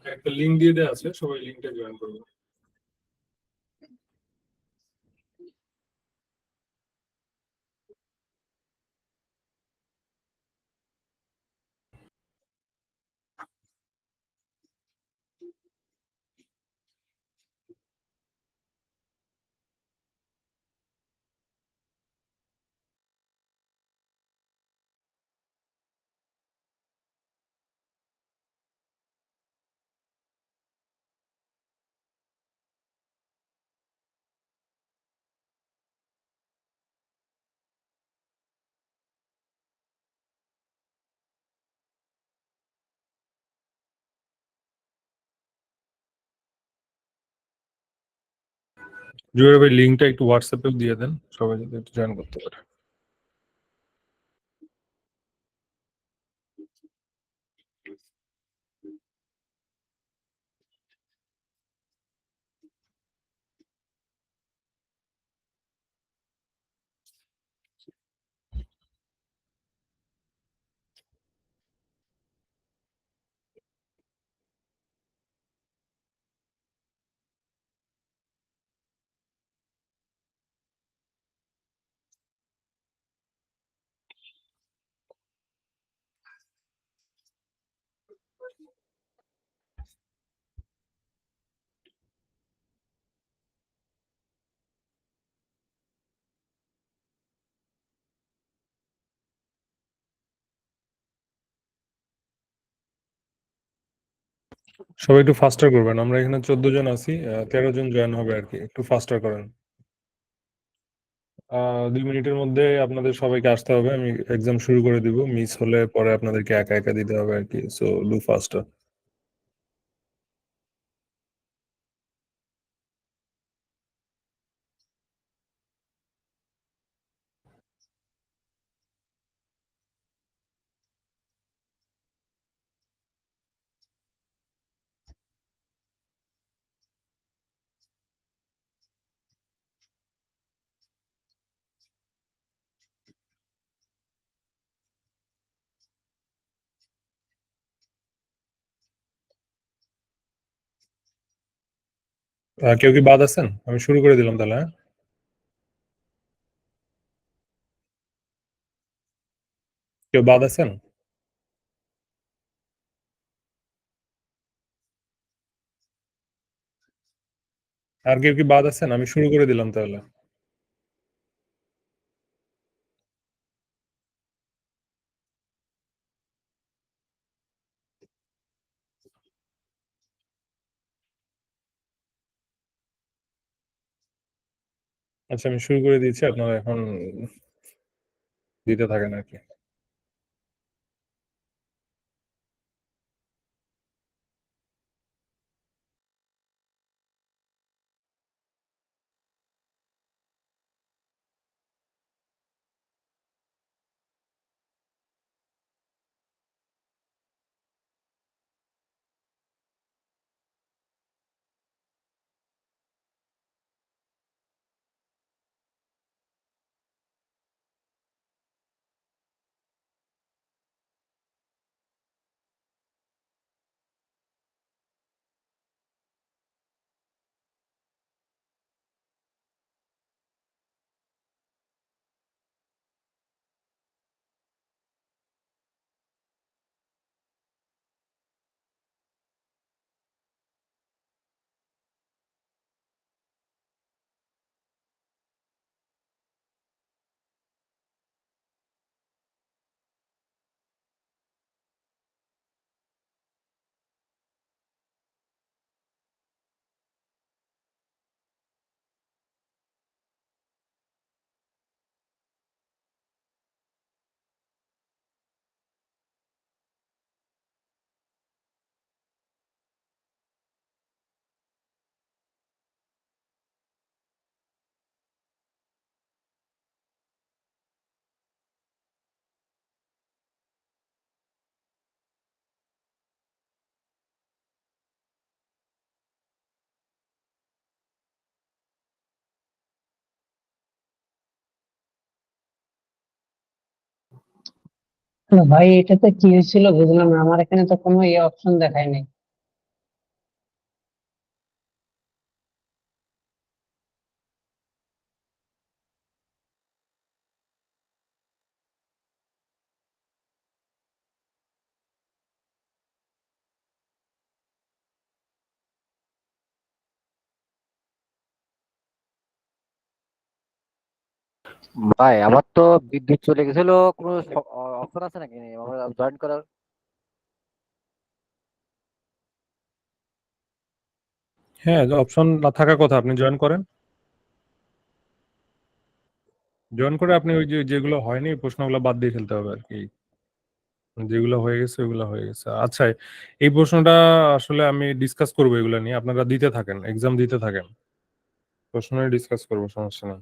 একটা লিংক দিয়ে দেওয়া আছে, সবাই লিংকটা জয়েন করবে। জুয়েল ভাই লিংকটা একটু হোয়াটসঅ্যাপেও দিয়ে দেন, সবাই যদি একটু জয়েন করতে পারে। সবাই একটু ফাস্টার করবেন, আমরা এখানে 14 জন আছি, 13 জন জয়েন হবে আর কি, একটু ফাস্টার করেন। 2 মিনিটের মধ্যে আপনাদের সবাইকে আসতে হবে, আমি এক্সাম শুরু করে দিব, মিস হলে পরে আপনাদেরকে একা একা দিতে হবে আর কি, সো ডু ফাস্টার। কেউ কি বাদ আছেন? আমি শুরু করে দিলাম তাহলে, হ্যাঁ? কেউ বাদ আছেন? আর কেউ কি বাদ আছেন? আমি শুরু করে দিলাম তাহলে। আচ্ছা, আমি শুরু করে দিয়েছি, আপনারা এখন দিতে থাকেন আর কি। ভাই, এটাতে কি হয়েছিল বুঝলাম না, আমার এখানে তো কোনো অপশন দেখায় নাই। ভাই আমার তো বিদ্যুৎ চলে গেছিল, কোনো অপশন আছে নাকি জয়েন করার? হ্যাঁ, অপশন না থাকার কথা, আপনি জয়েন করেন। জয়েন করে আপনি ওই যে যেগুলো হয়নি ওই প্রশ্নগুলো বাদ দিয়ে ফেলতে হবে আর কি। যেগুলো হয়ে গেছে ওগুলো হয়ে গেছে। আচ্ছা, এই প্রশ্নটা আসলে আমি ডিসকাস করবো, এগুলো নিয়ে আপনারা দিতে থাকেন, এক্সাম দিতে থাকেন, প্রশ্ন নিয়ে ডিসকাস করবো, সমস্যা নেই।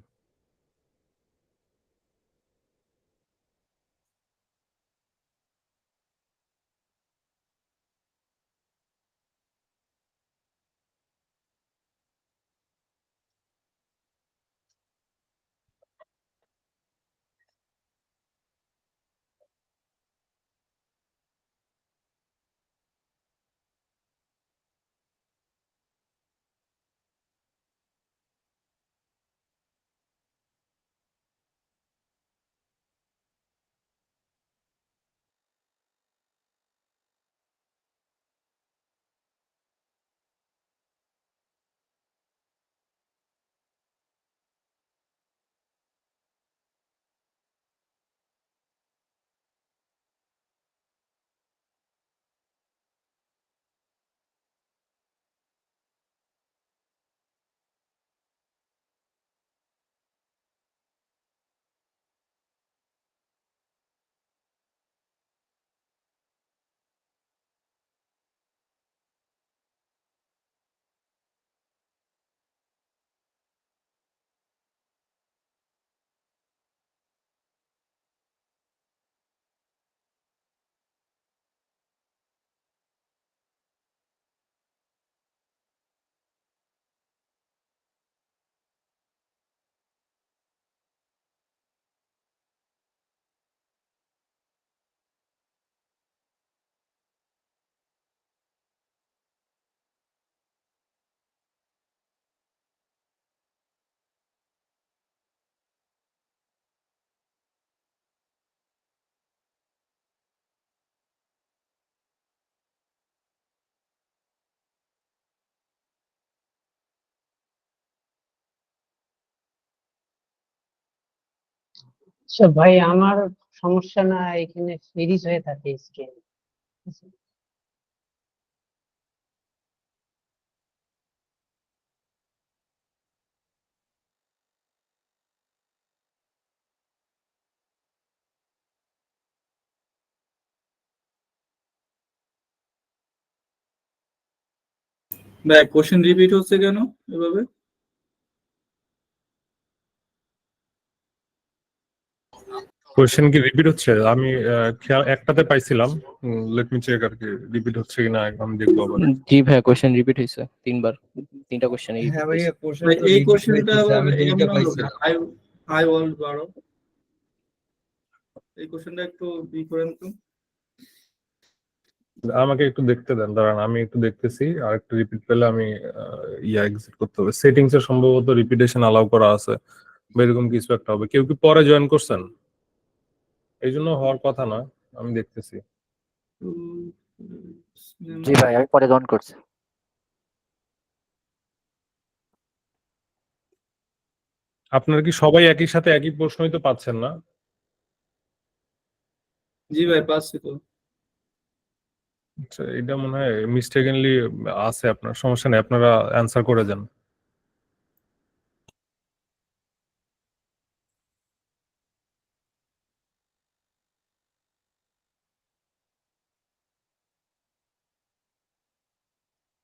আচ্ছা ভাই, আমার সমস্যা না, এখানে ফ্রিজ হয়ে থাকে স্ক্রিন। ভাই কোশ্চেন রিপিট হচ্ছে কেন এভাবে? কোয়েশ্চেন কি রিপিট হচ্ছে? আমি খেয়াল একটাতে পাইছিলাম, লেট মি চেক আর কি রিপিট হচ্ছে কিনা, এখন দেখবো আবার। জি ভাইয়া, কোশ্চেন রিপিট হয়েছে তিনবার, তিনটা কোশ্চেন রিপিট হ্যাঁ হয়েছে। ভাইয়া, কোশ্চেন ভাই তো এই রিপিট কোশ্চেনটা হইতেছে, আবার আমি দুইটা এমন হলো কেন? পাইছিলাম। হাই হাই ওয়ার্ল্ড বারো, এই কোশ্চেনটা একটু ই করেন তো। আমাকে একটু দেখতে দেন, দাঁড়ান আমি একটু দেখতেছি, আর একটু রিপিট পেলে আমি এক্সিট করতে হবে। সেটিংস এ সম্ভবত রিপিটেশন অ্যালাউ করা আছে বা এরকম কিছু একটা হবে। কেউ কি পরে জয়েন করছেন? এই জন্য হওয়ার কথা না, আমি দেখতেছি। জি ভাই, আমি পরে জয়েন করছি। আপনারা কি সবাই একই সাথে একই প্রশ্নই তো পাচ্ছেন না? জি ভাই পাচ্ছি তো। আচ্ছা, এটা মনে হয় মিস্টেকেনলি আছে, আপনার সমস্যা নেই, আপনারা অ্যান্সার করে যান।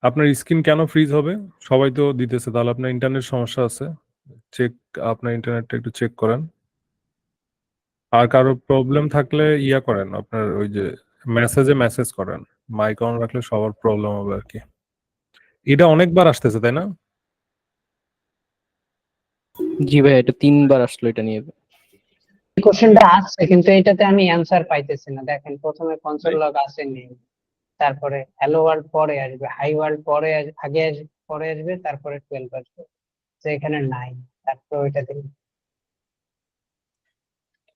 আপনার স্ক্রিন কেন ফ্রিজ হবে? সবাই তো দিতেছে, তাহলে আপনার ইন্টারনেট সমস্যা আছে। চেক, আপনার ইন্টারনেটটা একটু চেক করেন। আর কারো প্রবলেম থাকলে ইয়া করেন, আপনার ওই যে মেসেজে মেসেজ করেন। মাইক অন রাখলে সবার প্রবলেম হবে আর কি। এটা অনেকবার আসতেছে তাই না? জি ভাইয়া, এটা তিনবার আসলো এটা নিয়ে। এই কোশ্চেনটা আসছে, কিন্তু এটাতে আমি অ্যান্সার পাইতেছি না। দেখেন, প্রথমে কনসোল ভাই লগ আসেনি, তারপরে হ্যালো ওয়ার্ল্ড পরে আসবে, হাই ওয়ার্ল্ড পরে আগে আসবে, পরে আসবে, তারপরে 12 আসবে। তো এখানে নাই, তারপরে ওইটা দিন।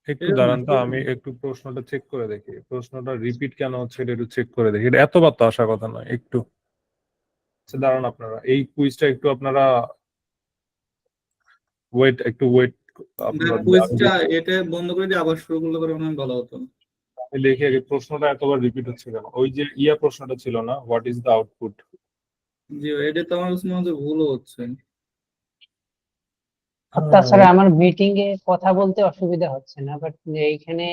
একটু এরকম দাঁড়ান তো, আসলে আমি একটু প্রশ্নটা চেক করে দেখি, প্রশ্নটা রিপিট কেন হচ্ছে এটা একটু চেক করে দেখি। এটা এতবার তো আসার কথা না, একটু। আচ্ছা, দাঁড়ান, আপনারা এই কুইজটা একটু আপনারা একটু ওয়েট আপনার কুইজটা এটা বন্ধ করে দিয়ে আবার শুরু করলে করে মনে হয় ভালো হতো। আমি দেখি আগে প্রশ্নটা এতবার রিপিট হচ্ছে কেন। ওই যে প্রশ্নটা ছিল না, হোয়াট ইজ দ্য আউটপুট? জি এটা তো আমার কাছে মনে হচ্ছে ভুলও হচ্ছে। আর তাছাড়া আমার মিটিং এ কথা বলতে অসুবিধা হচ্ছে না, বাট এইখানে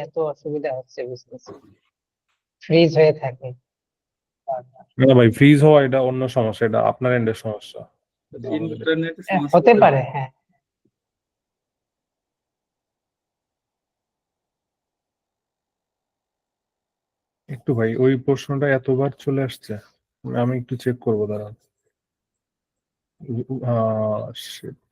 এত অসুবিধা হচ্ছে, বুঝতেছি ফ্রিজ হয়ে থাকে। না ভাই, ফ্রিজ হওয়া এটা অন্য সমস্যা, এটা আপনার এন্ডের সমস্যা। এটা আমাদের ইন্টারনেটের হ্যাঁ, সমস্যা হতে পারে, হ্যাঁ। একটু ভাই, ওই প্রশ্নটা এতবার চলে আসছে, আমি একটু চেক করবো, দাঁড়ান। শিট।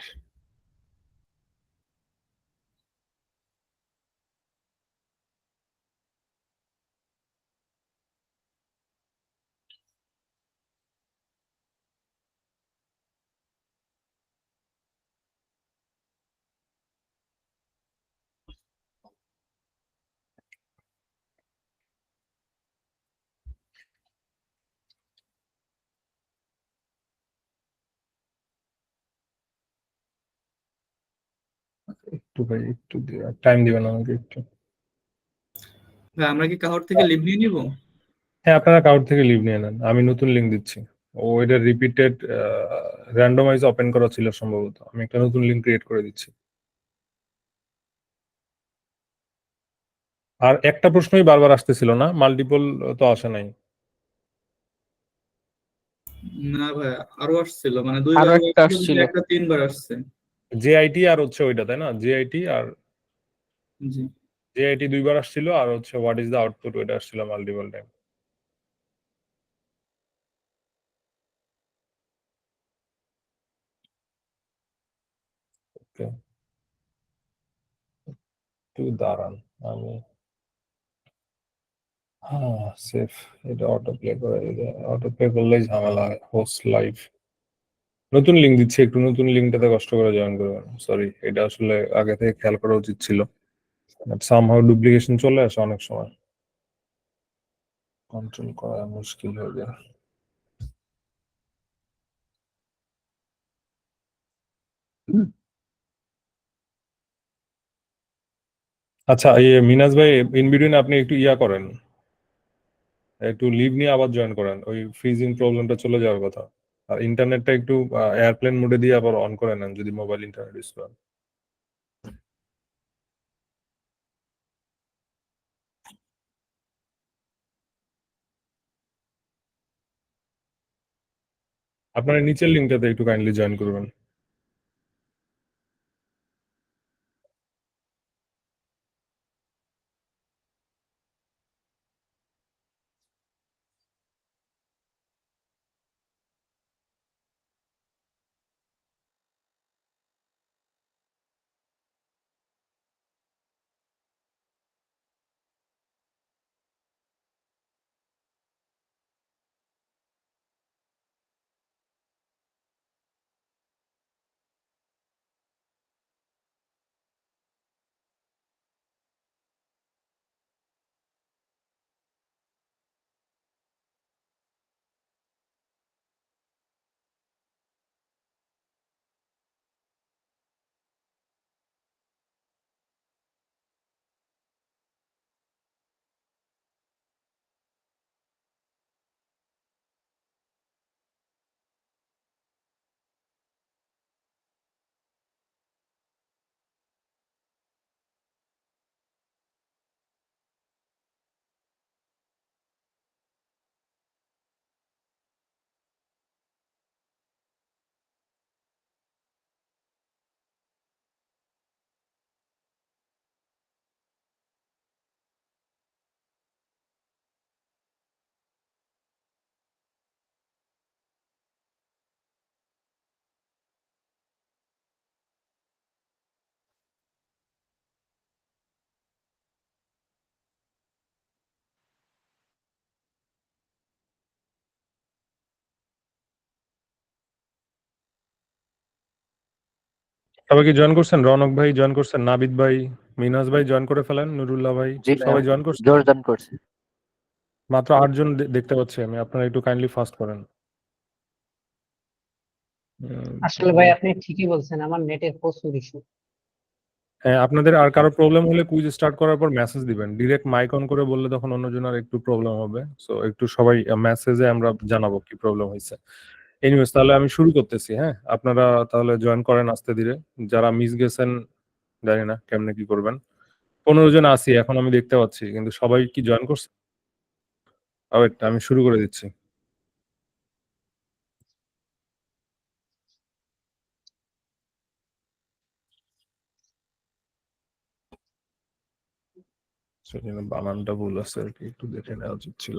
একটু ভাই, একটু টাইম দিবেন আমাকে একটু। ভাই আমরা কি কাহর থেকে লিভ নিয়ে নিব? হ্যাঁ, আপনারা কাউন্ট থেকে লিভ নিয়ে নেন, আমি নতুন লিঙ্ক দিচ্ছি। ও এটা রিপিটেড র্যান্ডমাইজ ওপেন করা ছিল সম্ভবত, আমি একটা নতুন লিঙ্ক ক্রিয়েট করে দিচ্ছি। আর একটা প্রশ্নই বারবার আসতেছিল না, মাল্টিপল তো আসে নাই। না ভাই আরো আসছিল, মানে আরো দুইবার একটা আসছিল, আসছিল। একটা তিনবার আসছে। জেআইটি আর হচ্ছে ওইটা, তাই না? জেআইটি আর জি জেআইটি দুইবার আসছিল, আর হচ্ছে হোয়াট ইজ দ্য আউটপুট ওইটা আসছিল মাল্টিপল টাইম। ওকে, একটু দাঁড়ান, আমি হ্যাঁ সেফ, এটা অটো প্লে করে দিলে, অটো প্লে করলেই ঝামেলা হয়। হোস্ট লাইভ, নতুন লিঙ্ক দিচ্ছি, একটু নতুন লিঙ্কটাতে কষ্ট করে জয়েন করবেন। সরি, এটা আসলে আগে থেকে খেয়াল করা উচিত ছিল, সামহাউ ডুপ্লিকেশন চলে আসে অনেক সময়, কন্ট্রোল করা মুশকিল হয়ে যায়। আচ্ছা, মিনাজ ভাই, ইন বিটুইন আপনি একটু করেন, একটু লিভ নিয়ে আবার জয়েন করেন, ওই ফ্রিজিং প্রবলেমটা চলে যাওয়ার কথা। আর ইন্টারনেটটা একটু এয়ারপ্লেন মোডে দিয়ে আবার অন করে নেন যদি মোবাইল ইন্টারনেট ইউজ করেন। আপনার নিচের লিঙ্কটাতে একটু কাইন্ডলি জয়েন করবেন। সবাই কি জয়েন করছেন? রনক ভাই জয়েন করছেন, নাবিদ ভাই, মিনাজ ভাই জয়েন করে ফেলেন, নুরুল্লাহ ভাই, জি সবাই জয়েন করছেন। জর্দান করছে। মাত্র 8 জন দেখতে পাচ্ছি আমি, আপনারা একটু কাইন্ডলি ফাস্ট করেন। আসলে ভাই আপনি ঠিকই বলছেন, আমার নেটের প্রচুর ইস্যু। হ্যাঁ, আপনাদের আর কারো প্রবলেম হলে কুইজ স্টার্ট করার পর মেসেজ দিবেন। ডিরেক্ট মাইক অন করে বললে তখন অন্যজনের একটু প্রবলেম হবে। সো একটু সবাই মেসেজে আমরা জানাবো কি প্রবলেম হয়েছে। এনিওয়েজ তাহলে আমি শুরু করতেছি, হ্যাঁ? আপনারা তাহলে জয়েন করেন আস্তে ধীরে। যারা মিস গেছেন জানি না কেমনে কি করবেন। 15 জন আছি এখন আমি দেখতে পাচ্ছি। কিন্তু সবাই কি জয়েন করছে? ওয়েট আমি শুরু করে দিচ্ছি। সেখানে বানানটা ভুল আছে আরকি একটু দেখে নেওয়া উচিত ছিল।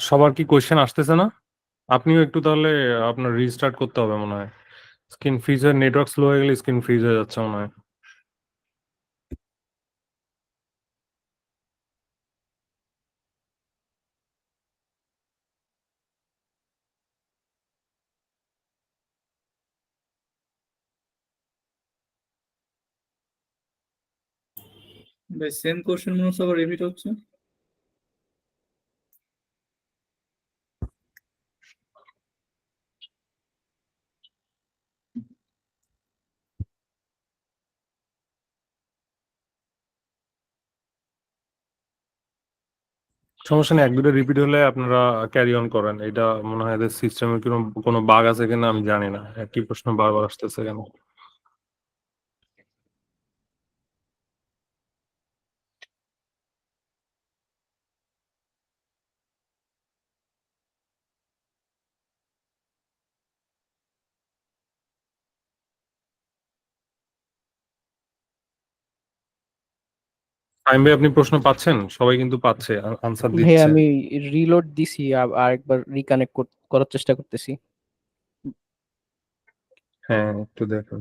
সবার কি কোয়েশ্চেন আসতেছে না? আপনিও একটু তাহলে আপনার রিস্টার্ট করতে হবে মনে হয়। স্ক্রিন ফ্রিজ হয়ে নেটওয়ার্ক স্লো হয়ে গেলে স্ক্রিন ফ্রিজ হয়ে যাচ্ছে মনে হয়। ভাই সেম কোশ্চেন মনে হচ্ছে আবার রিপিট হচ্ছে। সমস্যা নেই, এক দুটো রিপিট হলে আপনারা ক্যারি অন করেন। এটা মনে হয় এদের সিস্টেমে কোনো বাগ আছে কিনা আমি জানি না। একই প্রশ্ন বারবার আসতেছে কেন? ফাহিম ভাই আপনি প্রশ্ন পাচ্ছেন? সবাই কিন্তু পাচ্ছে, আনসার ভাই দিচ্ছে। আমি রিলোড দিছি আরেকবার রিকানেক্ট করার চেষ্টা করতেছি। হ্যাঁ একটু দেখেন।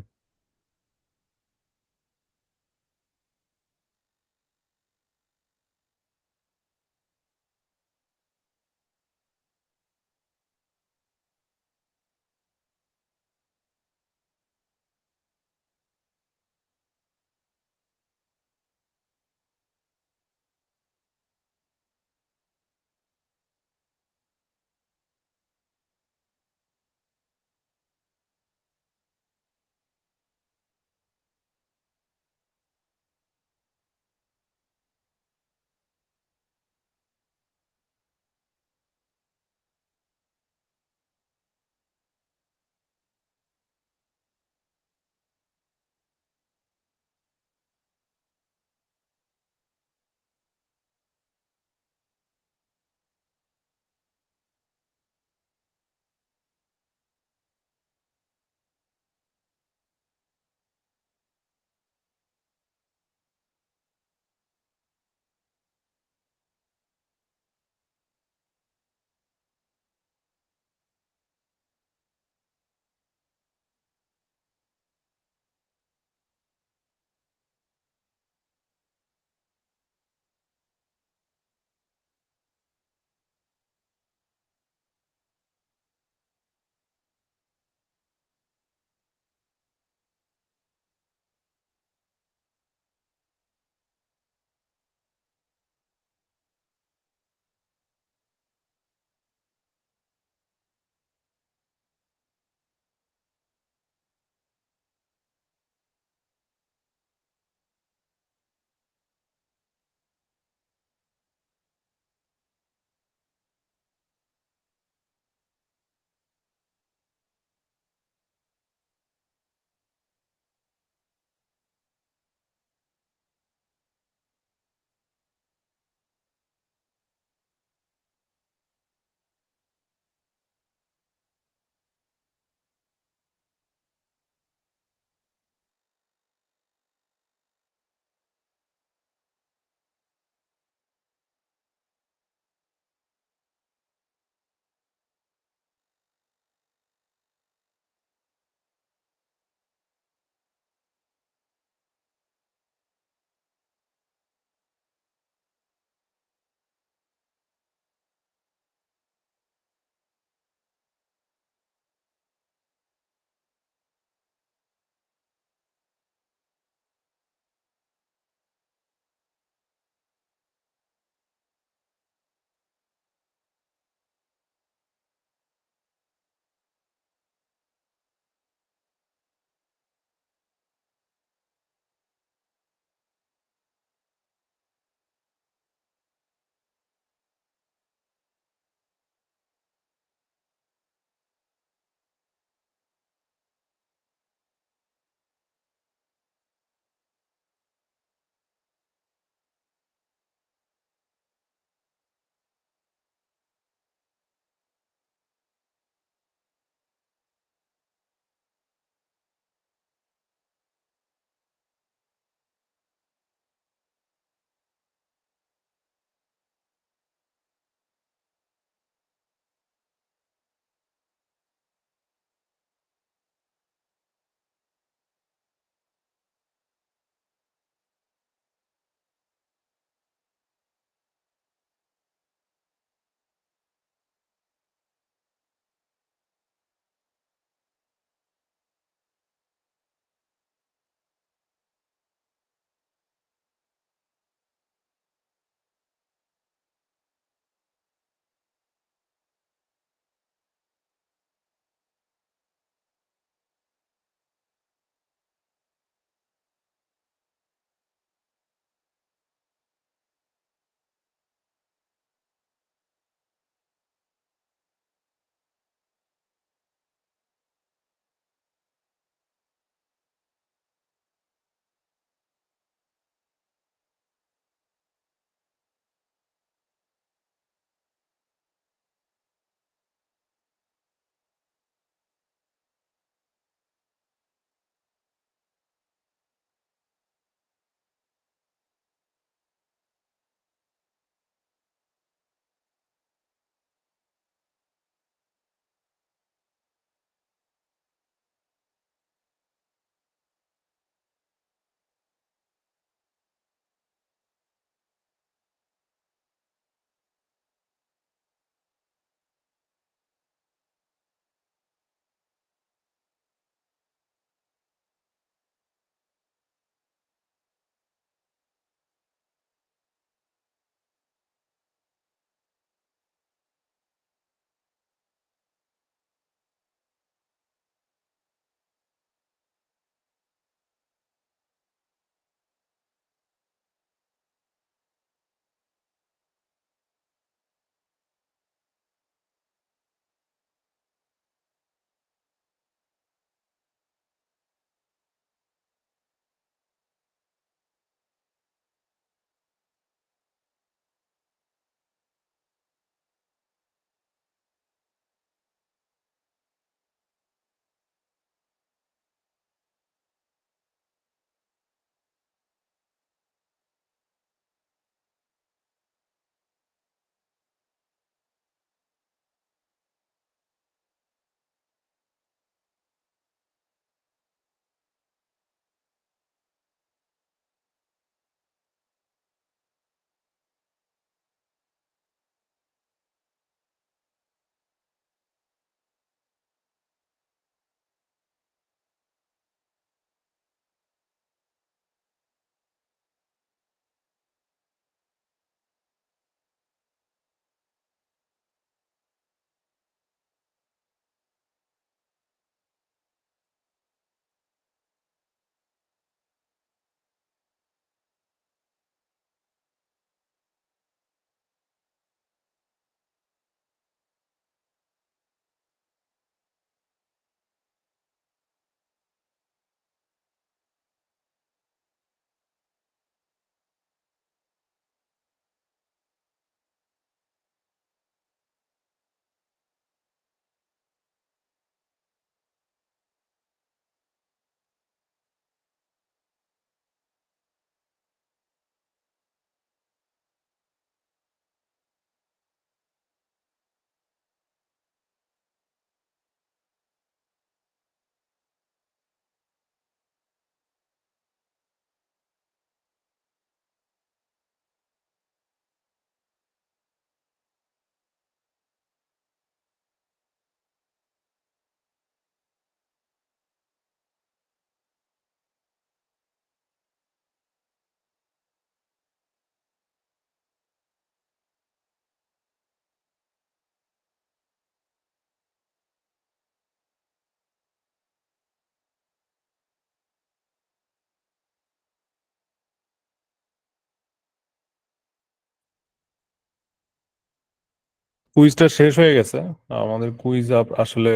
কুইজটা শেষ হয়ে গেছে। আমাদের কুইজ আসলে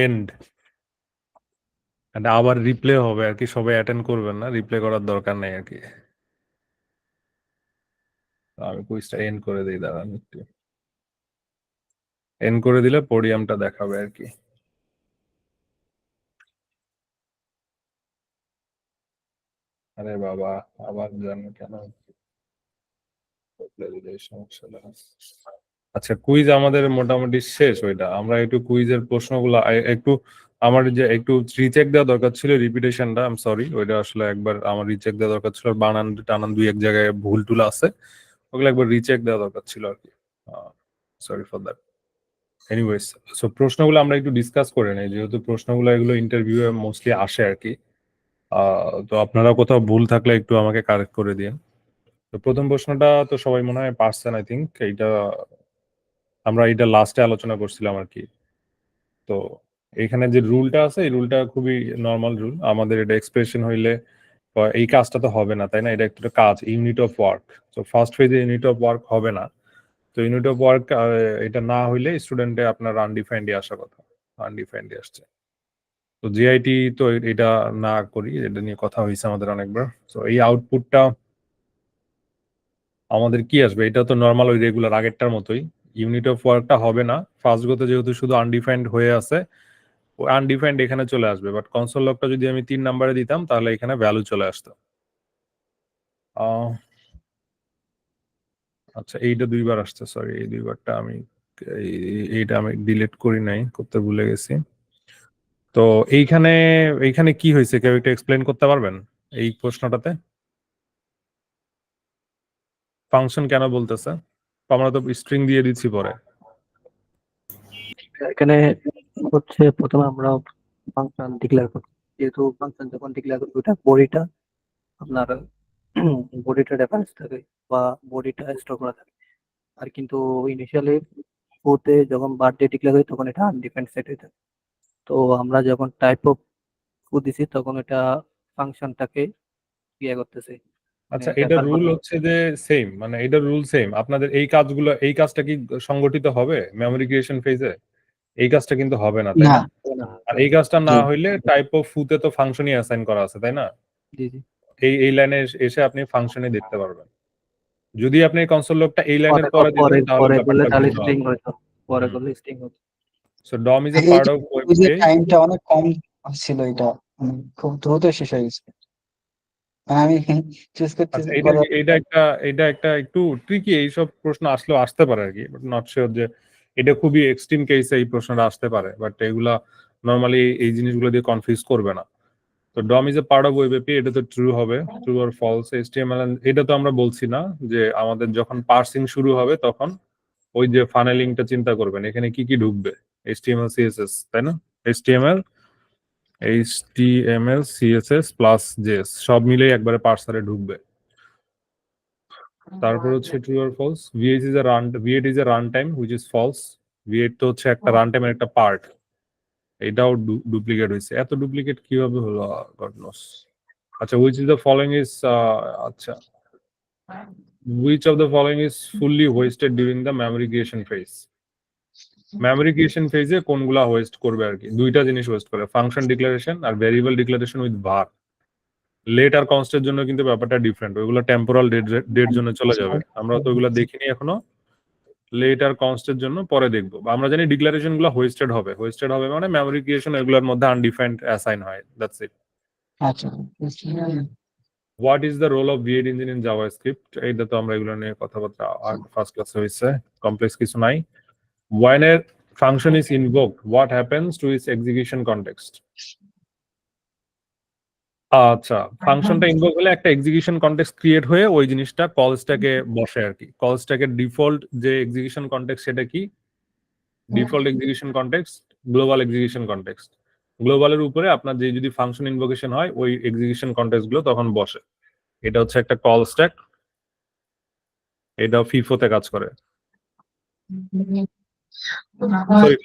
এন্ড, আবার রিপ্লে হবে আর কি, সবাই অ্যাটেন্ড করবেন না, রিপ্লে করার দরকার নেই আর কি। আমি কুইজটা এন্ড করে দিই, দাঁড়ান একটু। এন্ড করে দিলে পোডিয়ামটা দেখাবে আর কি। আরে বাবা, আবার জানো কেন এই সমস্যাটা। আচ্ছা, কুইজ আমাদের মোটামুটি শেষ। ওইটা আমরা একটু কুইজের প্রশ্নগুলো একটু আমার যে একটু রিচেক দেওয়া দরকার ছিল, রিপিটেশনটা, আই এম সরি, ওইটা আসলে একবার আমার রিচেক দেওয়া দরকার ছিল, বানান টানান দুই এক জায়গায় ভুল টুল আছে, ওগুলো একবার রিচেক দেওয়া দরকার ছিল আর কি। Sorry for that. Anyways, so প্রশ্নগুলো আমরা একটু ডিসকাস করে নেই, যেহেতু প্রশ্নগুলো এগুলো ইন্টারভিউ এ মোস্টলি আসে আর কি। তো আপনারা কোথাও ভুল থাকলে একটু আমাকে কারেক্ট করে দিন। তো প্রথম প্রশ্নটা তো সবাই মনে হয় পারছেন, আই থিঙ্ক এইটা আমরা এটা লাস্টে আলোচনা করছিলাম আর কি। তো এখানে যে রুলটা আছে, এই রুলটা খুবই নর্মাল রুল। আমাদের এটা এক্সপ্রেশন হইলে এই কাজটা তো হবে না, তাই না? এটা একটা কাজ, ইউনিট অফ ওয়ার্ক। তো ফার্স্ট ফেজে ইউনিট অফ ওয়ার্ক হবে না। তো ইউনিট অফ ওয়ার্ক এটা না হইলে স্টুডেন্টে আপনার আনডিফাইন্ডই আসার কথা, আনডিফাইন্ডই আসছে। তো জিআইটি তো এটা না করি, এটা নিয়ে কথা হয়েছে আমাদের অনেকবার। তো এই আউটপুটটা আমাদের কি আসবে? এটা তো নর্মাল ওই রেগুলার আগেরটার মতোই, ইউনিট অফ ওয়ার্কটা হবে না। ফার্স্ট গোতে যেহেতু শুধু আনডিফাইন্ড হয়ে আছে, আনডিফাইন্ড এখানে চলে আসবে, বাট কনসোল লকটা যদি আমি 3 নাম্বারে দিতাম তাহলে এখানে ভ্যালু চলে আসতো। আচ্ছা, এইটা দুইবার আসছে, সরি, এই দুইবারটা আমি এইটা আমি ডিলিট করি নাই, করতে ভুলে গেছি। তো এইখানে এইখানে কি হয়েছে, কেউ একটু এক্সপ্লেন করতে পারবেন এই প্রশ্নটাতে? ফাংশন কেন বলতেছে? আমরা তো স্ট্রিং দিয়ে দিচ্ছি পরে। এখানে হচ্ছে প্রথমে আমরা ফাংশন ডিক্লেয়ার করি, যেহেতু ফাংশন যখন ডিক্লেয়ার করি ওটা বডিটা আপনার বডিটা রেফারেন্স থাকে বা বডিটা স্টোর করা থাকে। আর কিন্তু ইনিশিয়ালি ওতে যখন বার্থডে ডিক্লেয়ার করি তখন এটা আনডিফাইন্ড সেট হয়ে থাকে। তো আমরা যখন টাইপ অফ দিছি তখন এটা ফাংশনটাকে ইয়ে করতেছে, মানে আচ্ছা, এটা রেফার রুল করতে। হচ্ছে যে সেম, মানে এটা রুল সেম আপনাদের। এই কাজগুলো, এই কাজটা কি সংগঠিত হবে মেমরি ক্রিয়েশন ফেজে? এই কাজটা কিন্তু হবে না, তাই না। না? আর এই কাজটা না জি হইলে টাইপ অফ ফুতে তো ফাংশনই অ্যাসাইন করা আছে, তাই না? জি জি। এই লাইনে এসে আপনি ফাংশনে দেখতে পারবেন। যদি আপনি কনসোল লকটা এই লাইনের পরে পরে দিতেন পরে তাহলে পরে করলে ব্যাপারটা তাহলে ভিন্ন স্ট্রিং হতো। হতো, পরে করলে স্ট্রিং হতো। সো ডম ইজ এ এই পার্ট যে অফ ওয়েব কুইজের পেজ। টাইমটা অনেক কম ছিল, এটা খুব দ্রুত শেষ হয়ে গেছে। মানে আমি চুজ আচ্ছা, করতেছি এটা পরে। এটা একটা একটু এইসব প্রশ্ন আসলেও আসতে পারে আর কি, বাট নট শিওর যে এটা খুবই এক্সট্রিম কেসে এই প্রশ্নটা আসতে পারে, বাট এগুলা নর্মালি এই জিনিসগুলো দিয়ে কনফিউজ করবে না। তো DOM is a part of web API, এটা তো ট্রু হবে, ট্রু আর ফলস। এইচটিএমএল এটা তো আমরা বলছি না যে আমাদের যখন পার্সিং শুরু হবে তখন ওই যে ফানেলিংটা চিন্তা করবেন, এখানে কি কি ঢুকবে? এইচটিএমএল সিএসএস, তাই না? এইচটিএমএল সিএসএস প্লাস জেএস সব মিলেই একবারে পার্সারে ঢুকবে। তারপর হচ্ছে ট্রু আর false. V8 is a run time which is false. V8 তো হচ্ছে একটা রান টাইমের একটা পার্ট, এটাও ডুপ্লিকেট হয়েছে। এত ডুপ্লিকেট কিভাবে হলো, গড নোস। আচ্ছা, which is the following is, আচ্ছা, which of the following is fully wasted during the memory creation phase? Memory creation ফেজে কোনগুলা ওয়েস্ট করবে আর কি? দুইটা জিনিস ওয়েস্ট করে, ফাংশন ডিক্লারেশন আর variable declaration with var। Let আর কনস্টের জন্য কিন্তু ব্যাপারটা ডিফারেন্ট, ওইগুলো টেম্পোরাল ডেট জন্য চলে যাবে, আমরা তো ওইগুলো দেখিনি এখনো। লেট আর কনস্টের জন্য পরে দেখবো। আমরা জানি ডিক্লারেশন গুলো হোয়েস্টেড হবে, হোয়েস্টেড হবে মানে মেমরি ক্রিয়েশন এগুলোর মধ্যে আনডিফাইন্ড অ্যাসাইন হয়, দ্যাটস ইট। আচ্ছা, what is the role of V8 engine in JavaScript? এইটা তো আমরা এগুলো নিয়ে কথাবার্তা ফার্স্ট ক্লাসে হয়েছে, কমপ্লেক্স কিছু নাই। When a function is invoked, what happens to its execution context? আচ্ছা, ফাংশনটা ইনভোক হলে একটা এক্সিকিউশন কনটেক্সট ক্রিয়েট হয়ে ওই জিনিসটা কল স্ট্যাকে বসে আর কি। কল স্ট্যাকের ডিফল্ট যে এক্সিকিউশন কনটেক্সট সেটা কি? Default execution context global execution context. গ্লোবালের উপরে আপনার যে যদি ফাংশন ইনভোকেশন হয় ওই এক্সিকিউশন কনটেক্সট গুলো তখন বসে। এটা হচ্ছে একটা কল স্ট্যাক, এটা ফিফোতে কাজ করে, সরি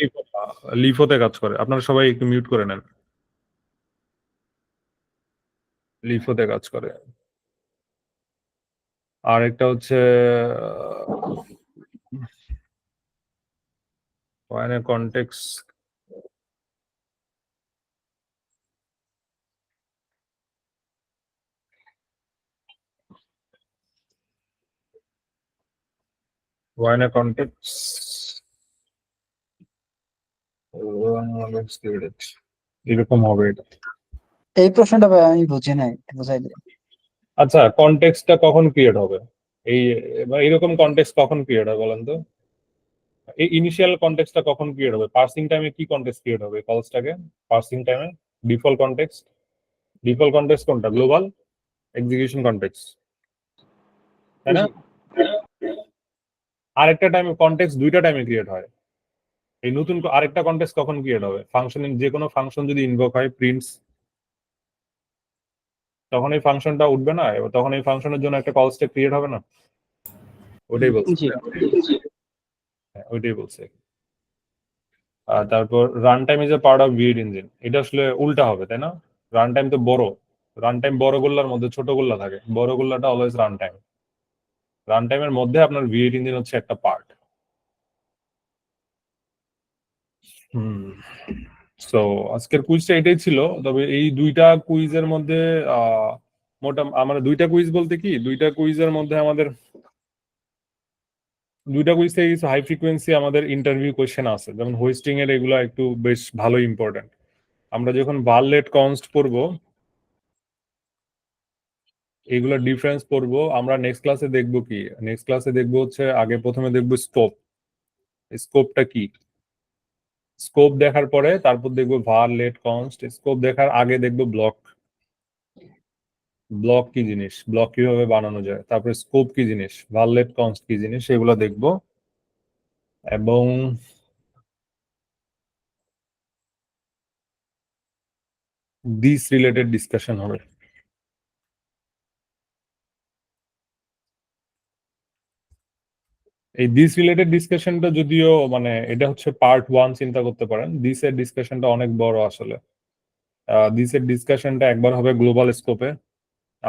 লিফোতে কাজ করে। আপনারা সবাই একটু মিউট করে নেন। লিফোতে কাজ করে। আর একটা হচ্ছে এখানে কনটেক্সট when a context এরকম হবে এটা। এই প্রশ্নটা ভাই আমি বুঝি নাই, একটু বুঝাই দিন। আচ্ছা, কনটেক্সটটা কখন ক্রিয়েট হবে? এই বা এরকম কনটেক্সট কখন ক্রিয়েট হবে বলেন তো? এই ইনিশিয়াল কনটেক্সটটা কখন ক্রিয়েট হবে? পার্সিং টাইমে কি কনটেক্সট ক্রিয়েট হবে কলসটাকে? পার্সিং টাইমে ডিফল্ট কনটেক্সট কোনটা? গ্লোবাল এক্সিকিউশন কনটেক্সট, তাই না? আরেকটা টাইমে কনটেক্সট দুইটা টাইমে ক্রিয়েট হয়। এই নতুন আরেকটা কনটেক্সট কখন ক্রিয়েট হবে? ফাংশন, যে কোনো ফাংশন যদি ইনভোক হয় প্রিন্টস, তখন এই ফাংশনটা উঠবে না, এবং তখন এই ফাংশনের জন্য একটা কল স্টেক ক্রিয়েট হবে না? ওটাই বলছি, জি হ্যাঁ, ওইটাই বলছে। আর তারপর run time is a part of V8 engine, এটা আসলে উল্টা হবে, তাই না? রান টাইম তো বড়, রান টাইম বড় গোল্লার মধ্যে ছোট গোল্লা থাকে, বড় গোল্লাটা অলওয়েজ রান টাইম। রান টাইমের মধ্যে আপনার ভিএড ইঞ্জিন হচ্ছে একটা পার্ট। সো আজকের কুইজটা এটাই ছিল। তবে এই দুইটা কুইজের মধ্যে আমরা দুইটা কুইজ বলতে কি, দুইটা কুইজের মধ্যে আমাদের দুইটা কুইজ থেকে কিছু হাই ফ্রিকোয়েন্সি আমাদের ইন্টারভিউ কোয়েশ্চেন আছে, যেমন হোস্টিং এর এগুলো একটু বেশ ভালো ইম্পর্টেন্ট। আমরা যখন ভাললেট কনস্ট পড়বো, এগুলো ডিফারেন্স পড়বো আমরা নেক্সট ক্লাসে দেখবো কি, নেক্সট ক্লাসে দেখবো হচ্ছে আগে প্রথমে দেখবো স্কোপ, স্কোপটা কি, স্কোপ দেখার পরে তারপর দেখবো var let const, স্কোপ দেখার আগে দেখবো ব্লক, ব্লক কি জিনিস, ব্লক কিভাবে বানানো যায়, তারপরে স্কোপ কি জিনিস, var let const কি জিনিস, সেগুলো দেখবো। এবং দিস রিলেটেড ডিসকাশন হবে। এই দিস রিলেটেড ডিসকাশনটা যদিও মানে এটা হচ্ছে পার্ট 1 চিন্তা করতে পারেন, দিস এর ডিসকাশনটা অনেক বড় আসলে। দিস এর ডিসকাশনটা একবার হবে গ্লোবাল স্কোপে,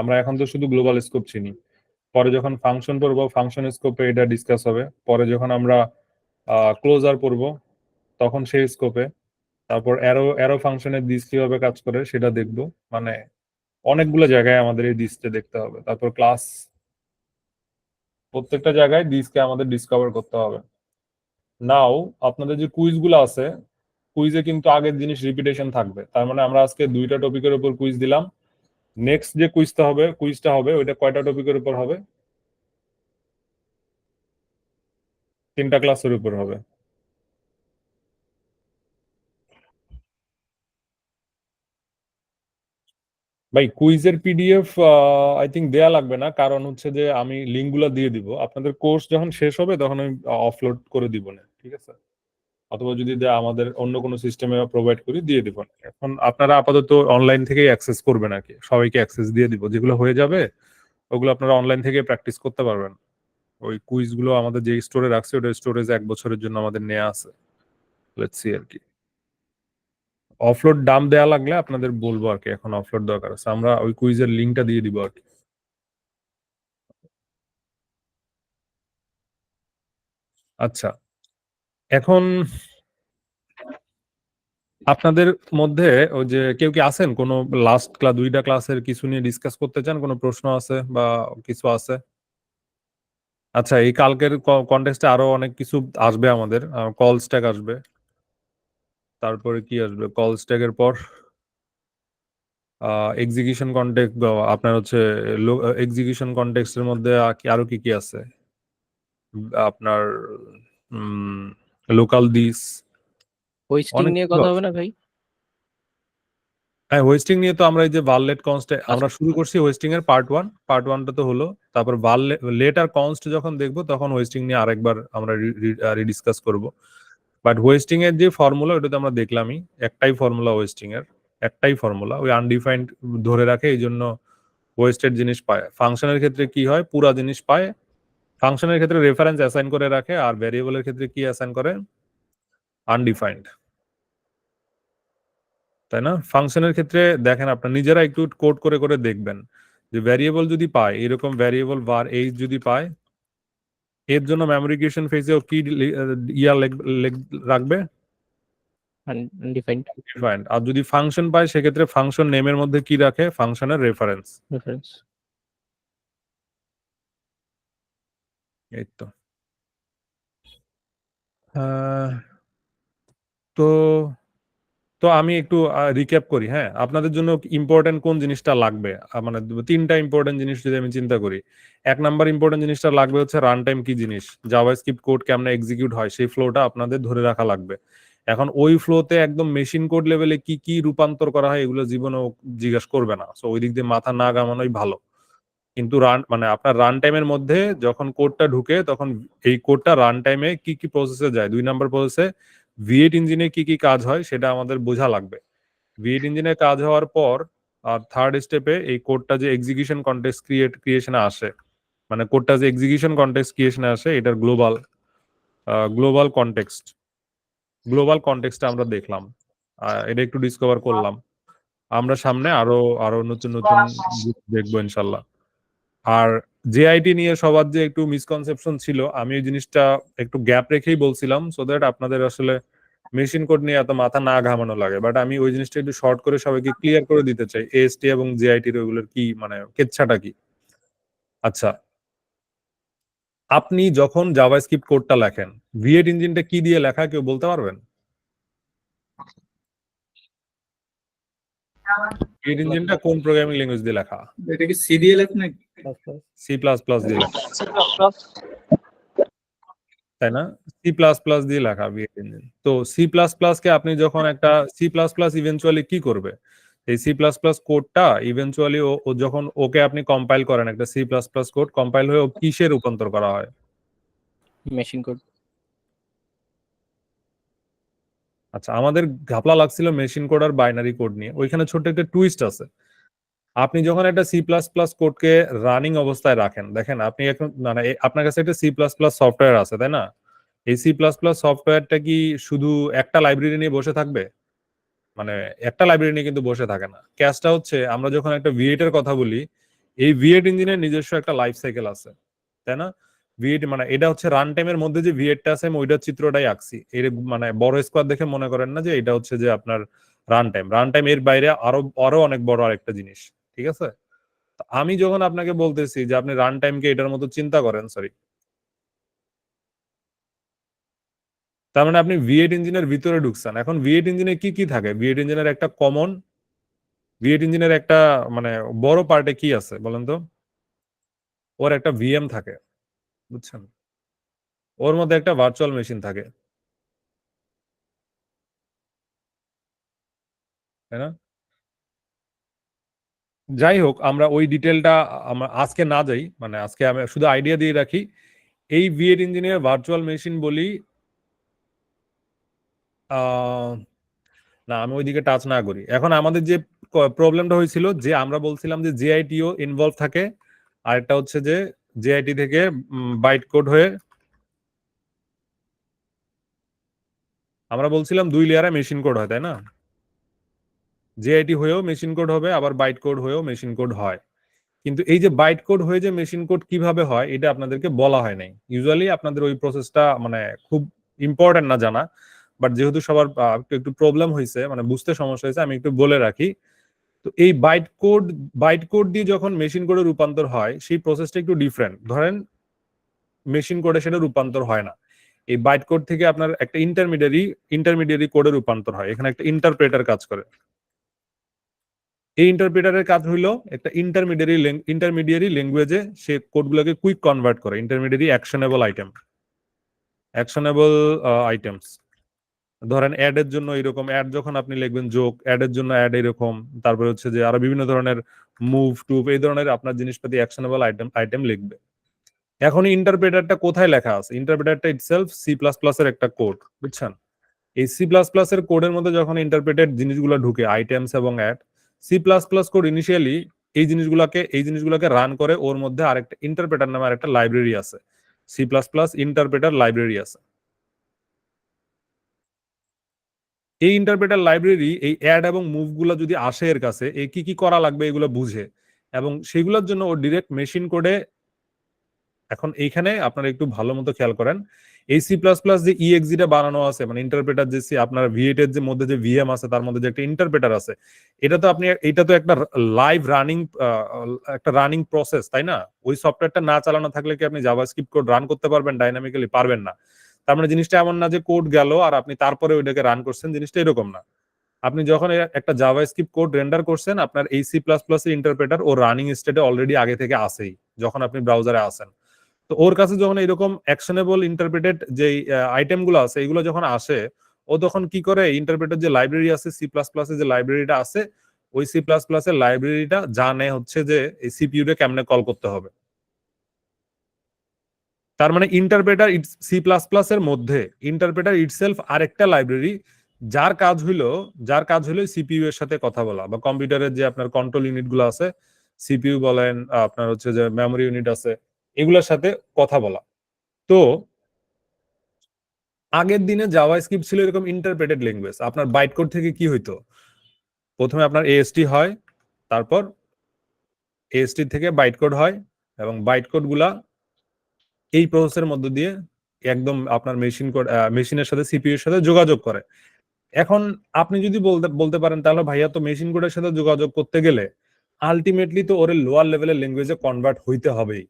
আমরা এখন তো শুধু গ্লোবাল স্কোপ চিনি, পরে যখন ফাংশন পড়বো ফাংশন স্কোপে এটা ডিসকাস হবে, পরে যখন আমরা ক্লোজার পড়বো তখন সেই স্কোপে, তারপর অ্যারো অ্যারো ফাংশনের দিস কিভাবে কাজ করে সেটা দেখবো। মানে অনেকগুলো জায়গায় আমাদের এই দিসটা দেখতে হবে, তারপর ক্লাস, প্রত্যেকটা জায়গায় দিসকে আমাদের ডিসকভার করতে হবে। নাও আপনাদের যে কুইজগুলো আছে, কুইজে কিন্তু আগের জিনিস রিপিটেশন থাকবে, তার মানে আমরা আজকে দুইটা টপিকের উপর কুইজ দিলাম, নেক্সট যে কুইজটা হবে ওইটা কয়টা টপিকের উপর হবে? 3টা ক্লাসের উপর হবে। ভাই কুইজের পিডিএফ আই থিঙ্ক দেয়া লাগবে না, কারণ হচ্ছে যে আমি লিঙ্কগুলো দিয়ে দিব, আপনাদের কোর্স যখন শেষ হবে তখন আমি অফলোড করে দিব না, ঠিক আছে? অথবা যদি আমাদের অন্য কোনো সিস্টেমে প্রোভাইড করি দিয়ে দিব না। এখন আপনারা আপাতত অনলাইন থেকেই অ্যাক্সেস করবেন আর কি, সবাইকে অ্যাক্সেস দিয়ে দিব, যেগুলো হয়ে যাবে ওগুলো আপনারা অনলাইন থেকে প্র্যাকটিস করতে পারবেন। ওই কুইজগুলো আমাদের যে স্টোরে রাখছে ওটা স্টোরেজ 1 বছরের জন্য আমাদের নেওয়া আছে, লেটস সি আর কি। অফলোড দাম দেয়া লাগলে আপনাদের বলবো আর কি, এখন অফলোড দরকার আছে, আমরা ওই কুইজের লিঙ্কটা দিয়ে দিব আর কি। আচ্ছা, এখন আপনাদের মধ্যে ওই যে কেউ কি আছেন কোনো লাস্ট ক্লাস 2টা ক্লাসের কিছু নিয়ে ডিসকাস করতে চান, কোনো প্রশ্ন আছে বা কিছু আছে? আচ্ছা, এই কালকের কন্টেস্টে আরো অনেক কিছু আসবে আমাদের, কল স্ট্যাক আসবে, তারপরে কি আসবে কল স্ট্যাকের পর এক্সিকিউশন কনটেক্সট, আপনার হচ্ছে এক্সিকিউশন কনটেক্সটের মধ্যে আরো কি কি আছে আপনার, লোকাল দিস, হোস্টিং অনেক নিয়ে কিছু কথা আছে। হবে না ভাই? হ্যাঁ, হোস্টিং নিয়ে তো আমরা এই যে ভাললেট কনস্ট আমরা শুরু করছি, হোস্টিং এর পার্ট 1টা তো হলো, তারপর ভাললেট আর কনস্ট যখন দেখবো তখন হোস্টিং নিয়ে আরেকবার আমরা রিডিসকাস করব। বাট হোস্টিং এর যে ফর্মুলা ওটা তো আমরা দেখলামই, একটাই ফর্মুলা হোস্টিং এর, একটাই ফর্মুলা, ওই আনডিফাইন্ড ধরে রাখে, এই জন্য ওয়েস্টেড জিনিস পায়। ফাংশনের ক্ষেত্রে কি হয়, পুরা জিনিস পায়, ফাংশনের ক্ষেত্রে রেফারেন্স অ্যাসাইন করে রাখে, আর ভ্যারিয়েবলের ক্ষেত্রে কি অ্যাসাইন করে, আনডিফাইন্ড, তাই না? ফাংশনের ক্ষেত্রে দেখেন আপনার নিজেরা একটু কোড করে করে দেখবেন যে ভ্যারিয়েবল যদি পায়, এরকম ভ্যারিয়েবল var age যদি পায়, এর জন্য মেমোরি ক্রিয়েশন ফেজে কি রাখবে? Undefined defined. আর যদি ফাংশন পায় সেক্ষেত্রে ফাংশন নেমের মধ্যে কি রাখে? ফাংশনের রেফারেন্স। রেফারেন্স। এই তো। তো তো আমি একটু রিক্যাপ করি। হ্যাঁ, আপনাদের জন্য ইম্পর্টেন্ট কোন জিনিসটা লাগবে? মানে তিনটা ইম্পর্টেন্ট জিনিস যদি আমি চিন্তা করি, 1 নাম্বার ইম্পর্টেন্ট জিনিসটা লাগবে হচ্ছে রান টাইম কি জিনিস, জাভাস্ক্রিপ্ট কোড কেমনে এক্সিকিউট হয় সেই ফ্লোটা আপনাদের ধরে রাখা লাগবে। এখন ওই ফ্লোতে একদম মেশিন কোড লেভেলে কি কি রূপান্তর করা হয় এগুলো জীবনেও জিজ্ঞাসা করবে না, সো ওই দিক দিয়ে মাথা না ঘামানোই ভালো। কিন্তু মানে আপনার রান টাইমের মধ্যে যখন কোডটা ঢুকে তখন এই কোডটা রান টাইমে কি কি প্রসেসে যায়, 2 নাম্বার প্রসেসে V8 ইঞ্জিনে কি কি কাজ হয় সেটা আমাদের বোঝা লাগবে। V8 ইঞ্জিনে কাজ হওয়ার পর আর থার্ড স্টেপে এই কোডটা যে এক্সিকিউশন কনটেক্সট ক্রিয়েশনে আসে, মানে কোডটা যে এক্সিকিউশন কনটেক্সট ক্রিয়েশনে আসে এটার গ্লোবাল কনটেক্সটটা আমরা দেখলাম, এটা একটু ডিসকভার করলাম। আমরা সামনে আরো আরো নতুন নতুন দেখবো ইনশাল্লাহ। আর জেআইটি নিয়ে সবার যে একটু মিসকনসেপশন ছিল, আমি ওই জিনিসটা একটু গ্যাপ রেখেই বলছিলাম সো দ্যাট আপনাদের আসলে মেশিন কোড নিয়ে এত মাথা না ঘামানো লাগে। বাট আমি ওই জিনিসটা একটু শর্ট করে সবাইকে ক্লিয়ার করে দিতে চাই, এএসটি এবং জেআইটির ওইগুলোর কি মানে কেচ্ছাটা কি। আচ্ছা, আপনি যখন জাভাস্ক্রিপ্ট কোডটা লেখেন, V8 ইঞ্জিনটা কি দিয়ে লেখা কেউ বলতে পারবেন? V8 ইঞ্জিনটা কোন প্রোগ্রামিং ল্যাঙ্গুয়েজ দিয়ে লেখা? এটা কি সি দিয়ে লেখা নাকি? সি প্লাস প্লাস দিয়ে লেখা, তাই না? সি প্লাস প্লাস দিয়ে লেখা V8 ইঞ্জিন। তো সি প্লাস প্লাস কে আপনি যখন একটা সি প্লাস প্লাস ইভেনচুয়ালি কি করবে, এই সি প্লাস প্লাস কোডটা ইভেনচুয়ালি ও যখন ওকে আপনি কম্পাইল করেন, একটা C plus plus code compile হয়ে ও কিসে রূপান্তর করা হয়? Machine code. আচ্ছা, আমাদের ঘাপলা লাগছিল মেশিন কোড আর বাইনারি কোড নিয়ে, ওইখানে ছোট্ট একটা টুইস্ট আছে। আপনি যখন একটা সি প্লাস প্লাস কোডকে রানিং অবস্থায় রাখেন, দেখেন আপনি এখন মানে আপনার কাছে একটা সি প্লাস প্লাস সফটওয়্যার আছে, তাই না? এই সি প্লাস প্লাস সফটওয়্যারটা কি শুধু একটা লাইব্রেরি নিয়ে বসে থাকবে? মানে একটা লাইব্রেরি নিয়ে কিন্তু বসে থাকে না। ক্যাশটা হচ্ছে আমরা যখন একটা V8 এর কথা বলি, এই V8 ইঞ্জিনের নিজস্ব একটা লাইফ সাইকেল আছে, তাই না? V8 মানে এটা হচ্ছে রান টাইমের মধ্যে যে V8টা আছে আমি ওইটার চিত্রটাই আঁকছি। এর মানে বড় স্কোয়ার দেখে মনে করেন না যে এটা হচ্ছে যে আপনার রান টাইম এর বাইরে আরো আরো অনেক বড় আরেকটা জিনিস, ঠিক আছে? তো আমি যখন আপনাকে বলতেছি যে আপনি রান টাইমকে এটার মতো চিন্তা করেন, সরি, তার মানে আপনি V8 ইঞ্জিনের ভিতরে ঢুকছেন। এখন V8 ইঞ্জিনে কি কি থাকে? V8 ইঞ্জিনের একটা V8 ইঞ্জিনের একটা মানে বড় পার্টে কি আছে বলেন তো? ওর একটা VM থাকে, বুঝছেন? ওর মধ্যে একটা ভার্চুয়াল মেশিন থাকে, তাই না? যাই হোক, আমরা ওই ডিটেলটা আমরা আজকে না যাই, মানে আজকে আমি শুধু আইডিয়া দিয়ে রাখি। এই V8 ইঞ্জিনের ভার্চুয়াল মেশিন বলি, না আমি ওইদিকে টাচ না করি। এখন আমাদের যে প্রবলেমটা হয়েছিল যে আমরা বলছিলাম যে জেআইটিও ইনভলভ থাকে, আর একটা হচ্ছে যে জেআইটি থেকে বাইট কোড হয়ে আমরা বলছিলাম 2 লেয়ারে মেশিন কোড হয়, তাই না? জেআইটি হয়েও মেশিন কোড হবে, আবার বাইট কোড হয়েও মেশিন কোড হয়। কিন্তু এই যে বাইট কোড হয়ে যে মেশিন কোড কিভাবে হয় এটা আপনাদেরকে বলা হয় নাই। ইউজুয়ালি আপনাদের ওই প্রসেসটা মানে খুব ইম্পর্টেন্ট না জানা, বাট যেহেতু সবার একটু প্রবলেম হয়েছে, মানে বুঝতে সমস্যা হয়েছে, আমি একটু বলে রাখি। তো এই বাইট কোড দিয়ে যখন মেশিন কোডে রূপান্তর হয় সেই প্রসেসটা একটু ডিফারেন্ট। ধরেন মেশিন কোডে সেটা রূপান্তর হয় না, এই বাইট কোড থেকে আপনার একটা ইন্টারমিডিয়ারি কোডে রূপান্তর হয়। এখানে একটা ইন্টারপ্রেটার কাজ করে। এই ইন্টারপ্রেটারের কাজ হইলো একটা ইন্টারমিডিয়ারি ল্যাঙ্গুয়েজে সে কোডগুলোকে কুইক কনভার্ট করে, ইন্টারমিডিয়ারি অ্যাকশনেবল আইটেমস। ধরেন অ্যাড এর জন্য এরকম অ্যাড যখন আপনি লিখবেন যোগ, অ্যাড এর জন্য অ্যাড এরকম, তারপরে হচ্ছে যে আরো বিভিন্ন ধরনের মুভ টুভ এই ধরনের আপনার জিনিসপাতি অ্যাকশনেবল আইটেম লিখবে। এখন ইন্টারপ্রেটারটা কোথায় লেখা আছে? ইন্টারপ্রেটারটা ইটসেলফ সি প্লাস প্লাস এর একটা কোড, বুঝছেন? এই সি প্লাস প্লাস এর কোডের মধ্যে যখন ইন্টারপ্রেটেড জিনিসগুলো ঢুকে, আইটেমস এবং add, C plus plus code initially এই জিনিসগুলোকে রান করে। ওর মধ্যে আরেকটা ইন্টারপ্রেটার নামে আরেকটা লাইব্রেরি আছে, C plus plus interpreter library আছে। এই ইন্টারপ্রেটার লাইব্রেরি এই অ্যাড এবং মুভ গুলো যদি আসে এর কাছে, এই কি কি করা লাগবে এগুলো বুঝে, এবং সেগুলোর জন্য ও ডিরেক্ট মেশিন কোডে এখন এইখানে আপনারা একটু ভালো মতো খেয়াল করেন, এই সি প্লাস প্লাস যে ইএক্সিটা বানানো আছে, মানে ইন্টারপ্রেটার যে আপনার V8 এর যে মধ্যে যে ভিএম আছে তার মধ্যে যে একটা ইন্টারপ্রেটার আছে, এটা তো একটা লাইভ রানিং একটা রানিং প্রসেস, তাই না? ওই সফটওয়্যারটা না চালানো থাকলে কি আপনি জাভাস্ক্রিপ্ট কোড রান করতে পারবেন ডাইনামিক্যালি? পারবেন না। তার মানে জিনিসটা এমন না যে কোড গেল আর আপনি তারপরে ওইটাকে রান করছেন, জিনিসটা এরকম না। আপনি যখন একটা জাভাস্ক্রিপ্ট কোড রেন্ডার করছেন, আপনার এই সি প্লাস প্লাস এর ইন্টারপ্রেটার ও রানিং স্টেটে অলরেডি আগে থেকে আসেই যখন আপনি ব্রাউজারে আসেন। তো ওর কাছে যখন এরকম অ্যাকশনেবল ইন্টারপ্রেটেড যে আইটেম গুলো আছে এগুলো যখন আসে, ও তখন কি করে, ইন্টারপ্রেটার যে লাইব্রেরি আছে সি প্লাস প্লাস এর যে লাইব্রেরিটা আছে, ওই সি প্লাস প্লাস এর লাইব্রেরিটা জানে হচ্ছে যে এই সিপিইউ রে কেমনে কল করতে হবে। তার মানে ইন্টারপ্রেটার সি প্লাস প্লাস এর মধ্যে ইন্টারপ্রেটার ইটসেলফ আরেকটা লাইব্রেরি, যার কাজ হলো সিপিইউ এর সাথে কথা বলা, বা কম্পিউটারের যে আপনার কন্ট্রোল ইউনিট গুলো আছে, সিপিইউ বলেন, আপনার হচ্ছে যে মেমোরি ইউনিট আছে, এগুলোর সাথে কথা বলা। তো আগের দিনে জাভাস্ক্রিপ্ট ছিল এরকম ইন্টারপ্রেটেড ল্যাঙ্গুয়েজ। আপনার বাইট কোড থেকে কি হইতো, প্রথমে আপনার এএসটি হয়, তারপর এএসটি থেকে বাইট কোড হয়, এবং বাইট কোড গুলা এই প্রসেসের মধ্য দিয়ে একদম আপনার মেশিনের সাথে সিপিইউ এর সাথে যোগাযোগ করে। এখন আপনি যদি বলতে পারেন তাহলে ভাইয়া তো মেশিন কোডের সাথে যোগাযোগ করতে গেলে আলটিমেটলি তো ওরে লোয়ার লেভেলের ল্যাঙ্গুয়েজে কনভার্ট হইতে হবেই।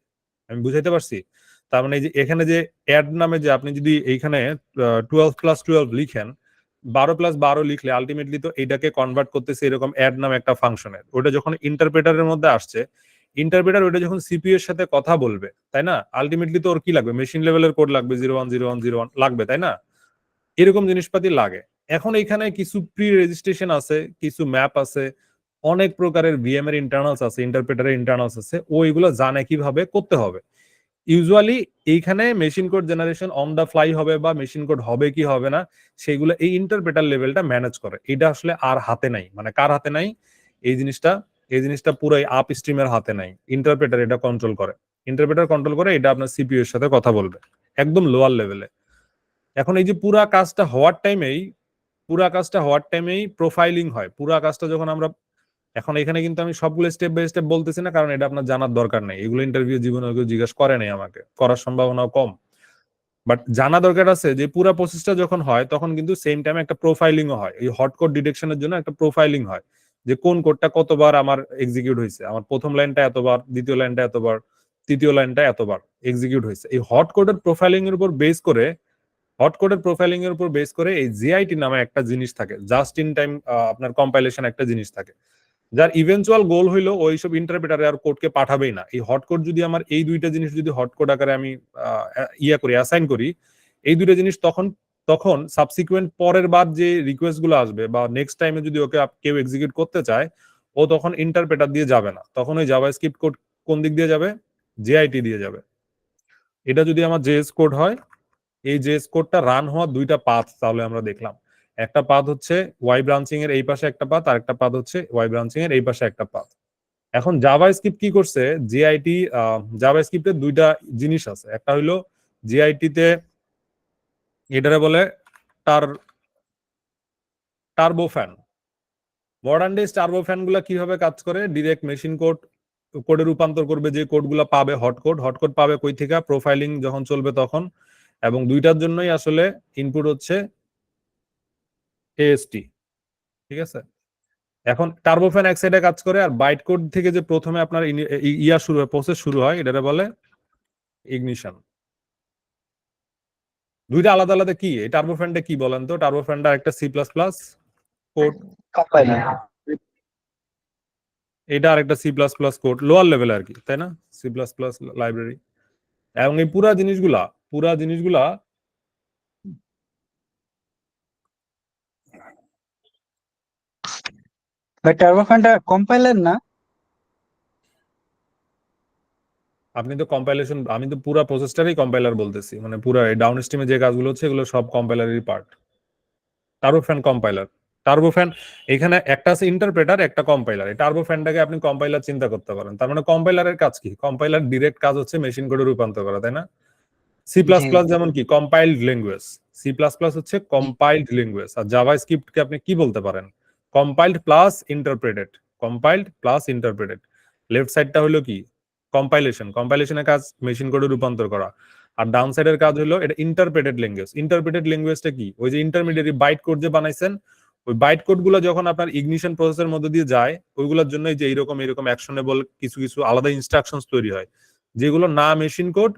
আমি বুঝাইতে পারছি? তার মানে এই যে এখানে যে অ্যাড নামে যে আপনি যদি এইখানে 12+12 লিখেন, 12+12 লিখলে আলটিমেটলি তো এটাকে কনভার্ট করতেছে এরকম অ্যাড নামে একটা ফাংশনের। ওটা যখন ইন্টারপ্রেটারের মধ্যে আসছে, ইন্টারপ্রেটার ওটা যখন সিপিইউ এর সাথে কথা বলবে, তাই না? আলটিমেটলি তো ওর কি লাগবে, মেশিন লেভেলের কোড লাগবে, 010101 লাগবে, তাই না? এরকম জিনিসপাতি লাগে। এখন এখানে কিছু প্রি রেজিস্ট্রেশন আছে, কিছু ম্যাপ আছে, অনেক প্রকারের ভিএম এর ইন্টারনালস আছে, ইন্টারপ্রেটারের ইন্টারনালস আছে, ও এগুলো জানে কিভাবে করতে হবে। ইউজুয়ালি এইখানে machine code generation on the fly হবে বা মেশিন কোড হবে কি হবে না, সেগুলো এই ইন্টারপ্রেটার লেভেলটা ম্যানেজ করে। এটা আসলে আর হাতে নাই, মানে কার হাতে নাই এই জিনিসটা পুরোই আপ স্ট্রিমের হাতে নাই, ইন্টারপ্রেটার এটা কন্ট্রোল করে। ইন্টারপ্রেটার কন্ট্রোল করে, এটা আপনার সিপিইউ এর সাথে কথা বলবে একদম লোয়ার লেভেলে। এখন এই যে পুরা কাজটা হওয়ার টাইমেই প্রোফাইলিং হয়। পুরা কাজটা যখন আমরা, এখন এখানে কিন্তু আমি সবগুলো স্টেপ বাই স্টেপ বলতেছি না, কারণ এটা আপনার জানার দরকার নেই, এগুলো ইন্টারভিউ জীবনে কেউ জিজ্ঞাসা করে নাই, আমাকে করার সম্ভাবনাও কম। বাট জানা দরকার আছে যে পুরা প্রসেসটা যখন হয় তখন কিন্তু সেম টাইমে একটা প্রোফাইলিংও হয়। এই হট কোড ডিটেকশনের জন্য একটা প্রোফাইলিং হয়, যে কোন কোডটা কতবার আমার এক্সিকিউট হয়েছে, আমার প্রথম লাইনটা এতবার, দ্বিতীয় লাইনটা এতবার, তৃতীয় লাইনটা এতবার এক্সিকিউট হয়েছে। এই হট কোডের প্রোফাইলিং এর উপর বেস করে এই জিআইটি নামে একটা জিনিস থাকে, জাস্ট ইন টাইম আপনার কম্পাইলেশন একটা জিনিস থাকে, যার ইভেন্চুয়াল গোল হইলো ওইসব ইন্টারপ্রেটারে আর কোডকে পাঠাবেই না। এই হট কোড যদি আমার এই দুইটা জিনিস যদি হট কোড আকারে আমি অ্যাসাইন করি, এই দুইটা জিনিস তখন সাবসিকুয়েন্ট পরের বার যে রিকোয়েস্ট গুলো আসবে বা নেক্সট টাইমে যদি ওকে কেউ এক্সিকিউট করতে চায়, ও তখন ইন্টারপ্রেটার দিয়ে যাবে না, তখন ওই জাভাস্ক্রিপ্ট কোড কোন দিক দিয়ে যাবে, জেআইটি দিয়ে যাবে। এটা যদি আমার জেএস কোড হয়, এই জেএস কোডটা রান হওয়ার দুইটা পাথ তাহলে আমরা দেখলাম। একটা পাথ হচ্ছে ওয়াই ব্রাঞ্চিং এর এই পাশে একটা পাথ, আর একটা পাথ হচ্ছে ওয়াই ব্রাঞ্চিং এর এই পাশে একটা পাথ। এখন জাভাস্ক্রিপ্ট কি করছে, জেআইটি জাভাস্ক্রিপ্টের দুইটা জিনিস আছে। একটা হইলো জেআইটি তে এটারে বলে টার্বোফ্যান। মডার্ন ডেজ টার্বোফ্যান গুলা কিভাবে কাজ করে, ডিরেক্ট মেশিন কোডে রূপান্তর করবে, যে কোডগুলো পাবে হট কোড পাবে কই থেকে, প্রোফাইলিং যখন চলবে তখন। এবং দুইটার জন্যই আসলে ইনপুট হচ্ছে এএসটি, ঠিক আছে? এখন টার্বোফ্যান এক সাইডে কাজ করে, আর বাইট কোড থেকে যে প্রথমে আপনার প্রসেস শুরু হয়, এটারে বলে ইগনিশন। দুইটা আলাদা আলাদা কি, এই টার্বোফ্যানটা কি বলেন তো? টার্বোফ্যানটা একটা C plus plus code, compiler. এটা আর একটা C plus plus code, lower level আর কি, তাই না? C plus plus library. এবং এই পুরা জিনিসগুলা ভাই টার্বোফ্যানটা কম্পাইলার না? আপনি তো কম্পাইলেশন, আমি তো পুরা প্রসেসটারই কম্পাইলার বলতেছি, মানে পুরা ডাউন স্ট্রিমে যে কাজগুলো হচ্ছে এগুলো সব কম্পাইলারেরই পার্ট। টার্বোফ্যান কম্পাইলার, টার্বোফ্যান এখানে একটা আছে ইন্টারপ্রেটার, একটা কম্পাইলার। এই টার্বোফ্যানটাকে আপনি কম্পাইলার চিন্তা করতে পারেন। তার মানে কম্পাইলারের কাজ কি? কম্পাইলার ডিরেক্ট কাজ হচ্ছে মেশিন কোডে রূপান্তর করা, তাই না? সি প্লাস প্লাস যেমন কি compiled language, C plus plus হচ্ছে কম্পাইলড ল্যাঙ্গুয়েজ। আর জাভাস্ক্রিপ্টকে আপনি কি বলতে পারেন? কম্পাইলড প্লাস ইন্টারপ্রেটেড, লেফট সাইডটা হলো কি কম্পাইলেশনের কাজ মেশিন কোডে রূপান্তর করা। আর ডাউন সাইডের কাজ হলো এটা ইন্টারপ্রেটেড ল্যাঙ্গুয়েজটা কি, ওই যে ইন্টারমিডিয়েট বাইট কোড যে বানাইছেন, ওই বাইট কোড গুলো যখন আপনার ইগনিশন প্রসেসের মধ্যে দিয়ে যায়, ওইগুলোর জন্য যে এইরকম অ্যাকশনেবল কিছু কিছু আলাদা ইনস্ট্রাকশনস তৈরি হয়, যেগুলো না মেশিন কোড,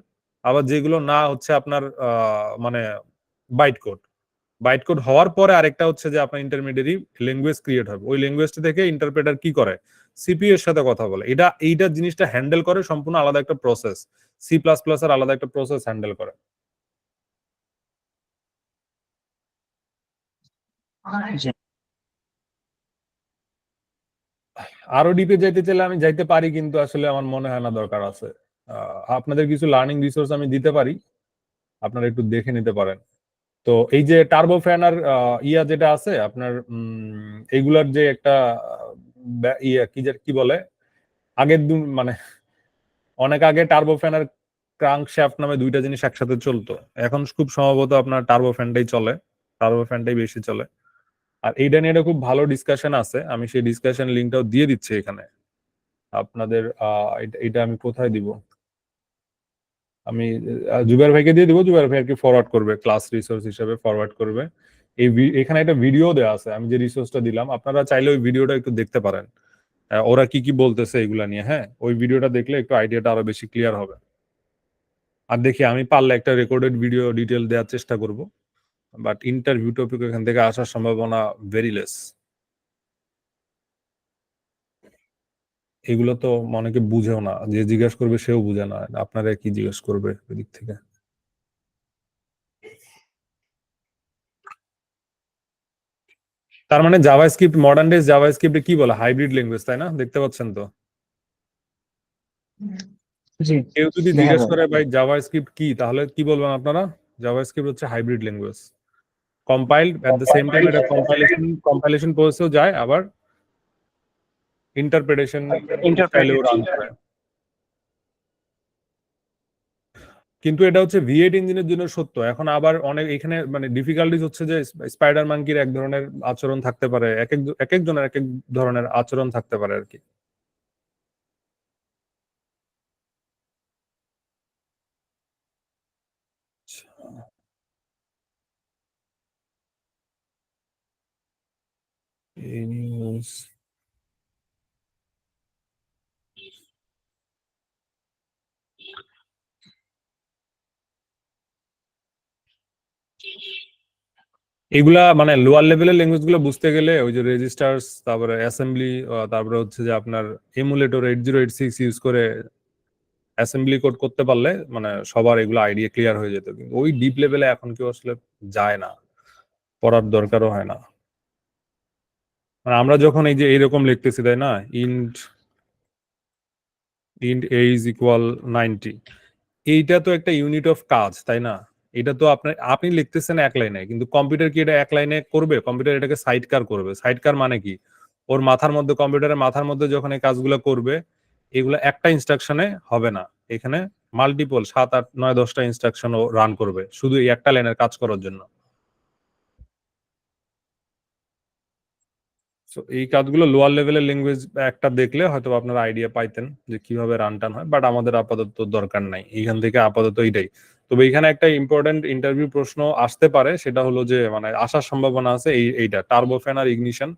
আবার যেগুলো না হচ্ছে আপনার মানে বাইট কোড হওয়ার পরে আরেকটা হচ্ছে যে আপনার ইন্টারমিডিয়েট ল্যাঙ্গুয়েজ ক্রিয়েট হবে। ওই ল্যাঙ্গুয়েজটা থেকে ইন্টারপ্রেটার কি করে, সিপিইউ এর সাথে কথা বলে। এইটা জিনিসটা হ্যান্ডেল করে সম্পূর্ণ আলাদা একটা প্রসেস, C++ এর আলাদা একটা প্রসেস হ্যান্ডেল করে। জি। আরো ডিপে যাইতে চাইলে আমি যাইতে পারি, কিন্তু আসলে আমার মনে হয় না দরকার আছে। আপনাদের কিছু লার্নিং রিসোর্স আমি দিতে পারি, আপনারা একটু দেখে নিতে পারেন। তো এই যে টার্বো ফ্যান আর ইয়া যেটা আছে আপনার, এইগুলার যে একটা ইয়া কি বলে, আগের মানে অনেক আগে টার্বো ফ্যান আর ক্রাঙ্ক শ্যাফট নামে দুইটা জিনিস একসাথে চলতো। এখন খুব সম্ভবত আপনার টার্বো ফ্যানটাই বেশি চলে। আর এইটা নিয়ে একটা খুব ভালো ডিসকাশন আছে, আমি সেই ডিসকাশন লিঙ্কটাও দিয়ে দিচ্ছি এখানে আপনাদের। এটা আমি কোথায় দিব, আমি জুবাইর ভাইকে দিয়ে দিব, জুবাইর ভাই আর কি ফরওয়ার্ড করবে, ক্লাস রিসোর্স হিসেবে ফরওয়ার্ড করবে। এখানে একটা ভিডিও দেওয়া আছে, আমি যে রিসোর্সটা দিলাম, আপনারা চাইলে ওই ভিডিওটা একটু দেখতে পারেন, ওরা কি কি বলতেছে এগুলা নিয়ে। হ্যাঁ, ওই ভিডিওটা দেখলে একটু আইডিয়াটা আরো বেশি ক্লিয়ার হবে। আর দেখি আমি পারলে একটা রেকর্ডেড ভিডিও ডিটেল দেওয়ার চেষ্টা করব, বাট ইন্টারভিউ টপিক এখান থেকে আসার সম্ভাবনা ভেরি লেস। এগুলো তো অনেকে বুঝেও না, যে জিজ্ঞেস করবে সেও বুঝে না, আপনারা কি জিজ্ঞেস করবে ওই দিক থেকে। তার মানে জাভাস্ক্রিপ্ট, মডার্ন ডেজ জাভাস্ক্রিপ্টে কি বলে, হাইব্রিড ল্যাঙ্গুয়েজ, তাই না? দেখতে পাচ্ছেন তো? জি কেউ যদি দেখা জিজ্ঞেস যায়। করে ভাই জাভাস্ক্রিপ্ট কি, তাহলে কি বলবেন আপনারা? জাভাস্ক্রিপ্ট হচ্ছে hybrid language, compiled at the same time, এটা কম্পাইলেশন প্রসেসেও যায়, আবার ইন্টারপ্রিটেশন স্টাইলেও রান করে। কিন্তু এটা হচ্ছে V8 ইঞ্জিনের জন্য সত্য। এখন আবার অনেক এখানে মানে ডিফিকাল্টিজ হচ্ছে যে স্পাইডার মাঙ্কির এক ধরনের আচরণ থাকতে পারে, এক একজনের এক এক ধরনের আচরণ থাকতে পারে আর কি। এই নিউজ এগুলা মানে লোয়ার লেভেলের ল্যাঙ্গুয়েজ গুলো বুঝতে গেলে ওই যে রেজিস্টার্স, তারপরে অ্যাসেম্বলি, তারপরে হচ্ছে যে আপনার এমুলেটর 8086 ইউজ করে অ্যাসেম্বলি কোড করতে পারলে মানে সবার এগুলো আইডিয়া ক্লিয়ার হয়ে যেত। কিন্তু ওই ডিপ লেভেলে এখন কেউ আসলে যায় না, পড়ার দরকারও হয় না। মানে আমরা যখন এই যে এইরকম লিখতেছি, তাই না, ইন্ট a ইজ ইকুয়াল 90, এইটা তো একটা ইউনিট অফ কাজ, তাই না? এটা তো আপনি লিখতেছেন এক লাইনে, কিন্তু কম্পিউটার কি এটা এক লাইনে করবে? কম্পিউটার এটাকে সাইডকার করবে। সাইডকার মানে কি, ওর মাথার মধ্যে, কম্পিউটারের মাথার মধ্যে যখন এই কাজগুলো করবে, এগুলো একটা ইনস্ট্রাকশনে হবে না, এখানে মাল্টিপল 7 8 9 10টা ইনস্ট্রাকশন ও রান করবে শুধু এই একটা লাইনের কাজ করার জন্য। So, এই কাজগুলো লোয়ার লেভেলের ল্যাঙ্গুয়েজ একটা দেখলে হয়তো আপনারা আইডিয়া পাইতেন যে কিভাবে রান টান হয়, বাট আমাদের আপাতত দরকার নাই এইখান থেকে, আপাতত এইটাই। তবে এখানে একটা ইম্পর্টেন্ট ইন্টারভিউ প্রশ্ন আসতে পারে, সেটা হলো যে মানে আসার সম্ভাবনা আছে এইটা টার্বোফ্যান আর ইগনিশন,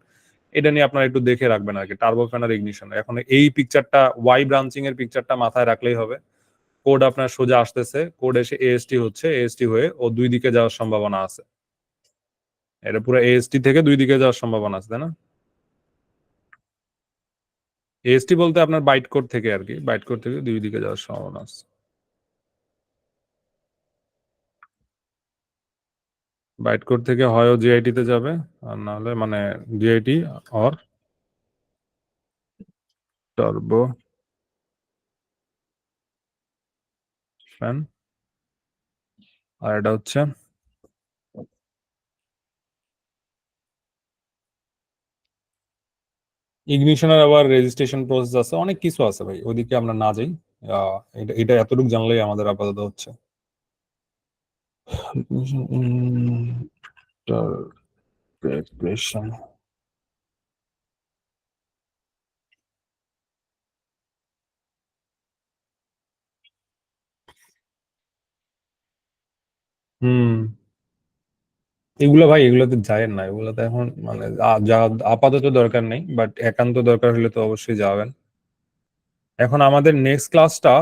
এটা নিয়ে আপনারা একটু দেখে রাখবেন আর কি। টার্বোফ্যান আর ইগনিশন, এখন এই পিকচারটা, ওয়াই ব্রাঞ্চিং এর পিকচারটা মাথায় রাখলেই হবে। কোড আপনার সোজা আসতেছে, কোড এসে এএসটি হচ্ছে, এএসটি হয়ে ও দুই দিকে যাওয়ার সম্ভাবনা আছে, এটা পুরো এএসটি থেকে দুই দিকে যাওয়ার সম্ভাবনা আছে, তাই না? এএসটি বলতে আপনার বাইট কোড থেকে আর কি, বাইট কোড থেকে দুই দিকে যাওয়ার সম্ভাবনা আছে। বাইট কোড থেকে হয় জিআইটি তে যাবে, আর না হলে মানে জিআইটি অর টার্বো ফ্যান, আর এটা হচ্ছে ইগনিশনের আবার রেজিস্ট্রেশন প্রসেস আছে, অনেক কিছু আছে ভাই, ওদিকে আমরা না যাই। এটা এটা এতটুকু জানলেই আমাদের আপাতত হচ্ছে। ইন্টারপ্রিটেশন, হুম, এগুলো ভাই এগুলোতে যায়েন না, এগুলোতে এখন মানে যা আপাতত দরকার নেই, বাট একান্ত দরকার হলে তো অবশ্যই যাবেন। এখন আমাদের নেক্সট ক্লাসটা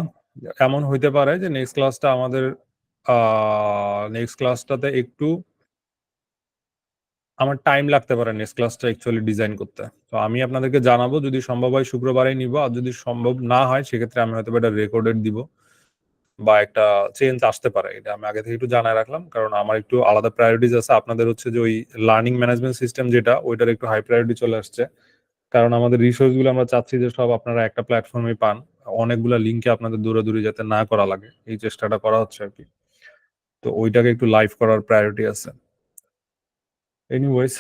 এমন হইতে পারে যে নেক্সট ক্লাসটাতে একটু আমার টাইম লাগতে পারে নেক্সট ক্লাসটা অ্যাকচুয়ালি ডিজাইন করতে। তো আমি আপনাদেরকে জানাবো, যদি সম্ভব হয় শুক্রবারেই নিব, আর যদি সম্ভব না হয় সেক্ষেত্রে আমি হয়তো এটা রেকর্ডেড দিব, বা একটা চেঞ্জ আসতে পারে। এটা আমি আগে থেকে একটু জানায় রাখলাম, কারণ আমার একটু আলাদা প্রায়োরিটিজ আছে। আপনাদের হচ্ছে যে ওই লার্নিং ম্যানেজমেন্ট সিস্টেম যেটা, ওইটার একটু হাই প্রায়োরিটি চলে আসছে, কারণ আমাদের রিসোর্স গুলো আমরা চাচ্ছি যে সব আপনারা একটা প্ল্যাটফর্মে পান, অনেকগুলা লিঙ্কে আপনাদের দৌড়াদৌড়ি যাতে না করা লাগে, এই চেষ্টাটা করা হচ্ছে আর কি। তো ওইটাকে একটু লাইভ করার প্রায়োরিটি আছে। এনিওয়েজ,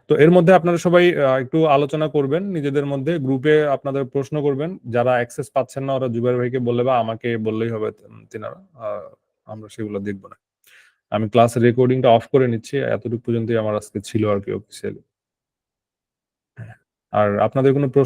তো এর মধ্যে আপনারা সবাই একটু আলোচনা করবেন নিজেদের মধ্যে, গ্রুপে আপনাদের প্রশ্ন করবেন। যারা অ্যাক্সেস পাচ্ছেন না ওরা জুবাইর ভাইকে বললে বা আমাকে বললেই হবে, তিনারা আমরা সেগুলো দেখবো না। আমি ক্লাস রেকর্ডিংটা অফ করে নিচ্ছি, এতটুকু পর্যন্তই আমার আজকে ছিল আর কি অফিসিয়ালি। আর আপনাদের কোনো প্রশ্ন